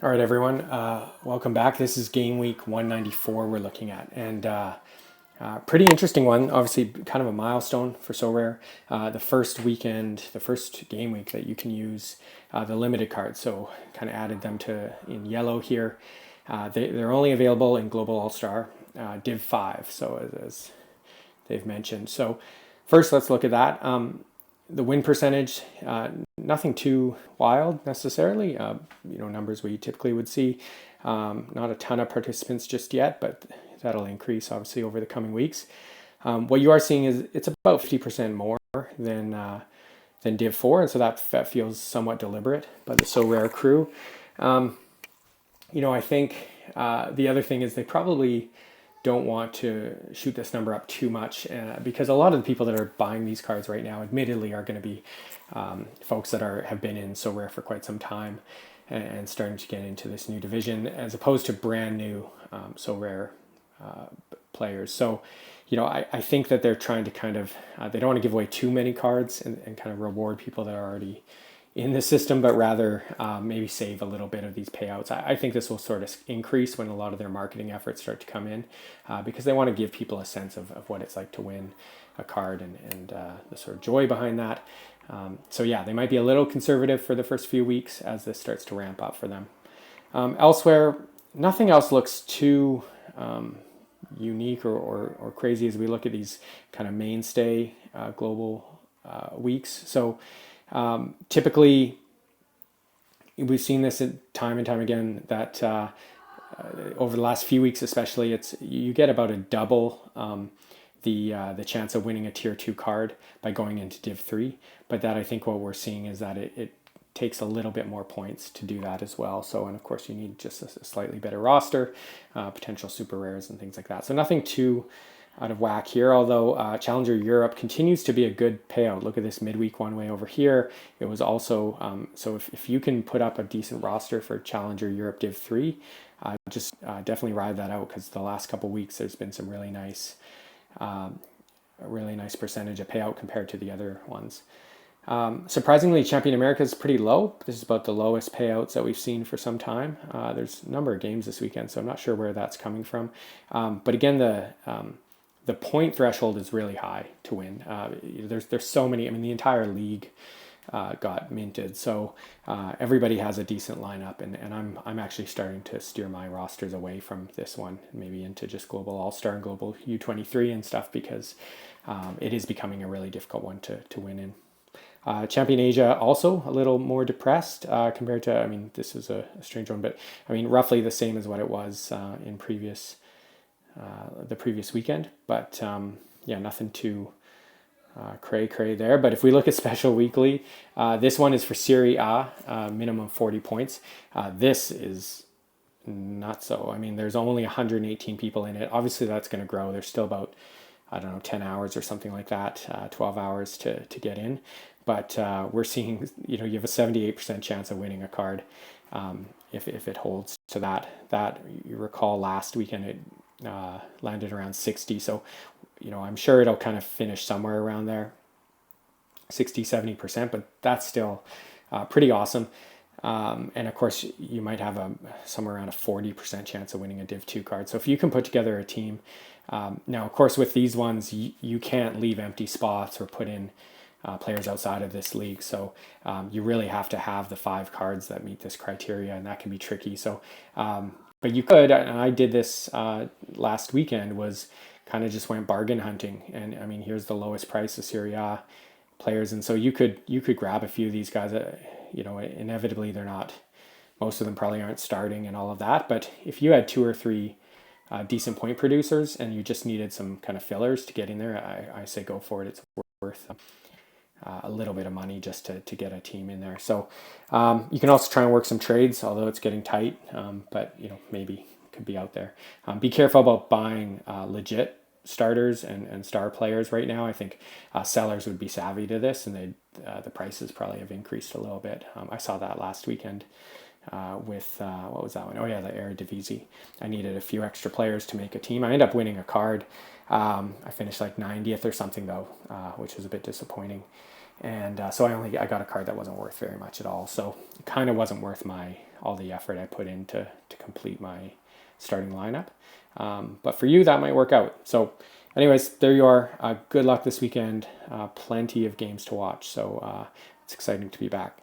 All right, everyone. Welcome back. This is Gameweek 194 we're looking at, and pretty interesting one. Obviously, kind of a milestone for Sorare. The first weekend, the first game week that you can use the limited cards. So, kind of added them to in yellow here. They're only available in Global All Star Div 5. So as they've mentioned. So first, let's look at that. The win percentage, nothing too wild necessarily. Numbers we typically would see. Not a ton of participants just yet, but that'll increase obviously over the coming weeks. What you are seeing is it's about 50% more than Div 4, and so that feels somewhat deliberate by the Sorare crew. I think the other thing is they probably don't want to shoot this number up too much because a lot of the people that are buying these cards right now admittedly are going to be folks that have been in Sorare for quite some time and starting to get into this new division as opposed to brand new Sorare players. So I think that they're trying to kind of they don't want to give away too many cards and kind of reward people that are already in the system, but rather maybe save a little bit of these payouts. I think this will sort of increase when a lot of their marketing efforts start to come in because they want to give people a sense of what it's like to win a card and the sort of joy behind that. They might be a little conservative for the first few weeks as this starts to ramp up for them. Elsewhere, nothing else looks too unique or crazy as we look at these kind of mainstay global weeks. So typically, we've seen this time and time again that over the last few weeks, especially, you get about a double the chance of winning a tier 2 card by going into Div 3. But that I think what we're seeing is that it takes a little bit more points to do that as well. So, and of course, you need just a slightly better roster, potential super rares and things like that. So nothing too out of whack here, although Challenger Europe continues to be a good payout. Look at this midweek one way over here. It was also, so if you can put up a decent roster for Challenger Europe Div 3, just definitely ride that out because the last couple weeks there's been some really nice percentage of payout compared to the other ones. Surprisingly, Champion America is pretty low. This is about the lowest payouts that we've seen for some time. There's a number of games this weekend, so I'm not sure where that's coming from. But again, the point threshold is really high to win. There's so many. I mean, the entire league got minted, so everybody has a decent lineup, and I'm actually starting to steer my rosters away from this one, maybe into just Global All Star and Global U23 and stuff because it is becoming a really difficult one to win in. Champion Asia also a little more depressed compared to. This is a strange one, but roughly the same as what it was in the previous weekend, but nothing too cray there. But if we look at Special Weekly, this one is for Serie A, minimum 40 points. This is not so. There's only 118 people in it. Obviously, that's going to grow. There's still about 10 hours or something like that, 12 hours to get in. But we're seeing, you have a 78% chance of winning a card if it holds to that. That you recall last weekend it landed around 60. So, I'm sure it'll kind of finish somewhere around there, 60-70%, but that's still pretty awesome. And of course, you might have somewhere around a 40% chance of winning a Div 2 card. So if you can put together a team, now of course with these ones, you can't leave empty spots or put in players outside of this league. So you really have to have the 5 cards that meet this criteria, and that can be tricky. So, but you could, and I did this last weekend, was kind of just went bargain hunting. And here's the lowest price of Serie A players. And so you could grab a few of these guys. Inevitably they're not, most of them probably aren't starting and all of that. But if you had 2 or 3 decent point producers and you just needed some kind of fillers to get in there, I say go for it. It's worth a little bit of money just to get a team in there. So you can also try and work some trades, although it's getting tight, but maybe could be out there. Be careful about buying legit starters and star players right now. I think sellers would be savvy to this, and the prices probably have increased a little bit. I saw that last weekend with what was that one? Oh yeah, the Eredivisie. I needed a few extra players to make a team. I ended up winning a card. I finished like 90th or something though, which was a bit disappointing. And so I got a card that wasn't worth very much at all. So it kind of wasn't worth all the effort I put in to complete my starting lineup. But for you, that might work out. So anyways, there you are. Good luck this weekend. Plenty of games to watch. So it's exciting to be back.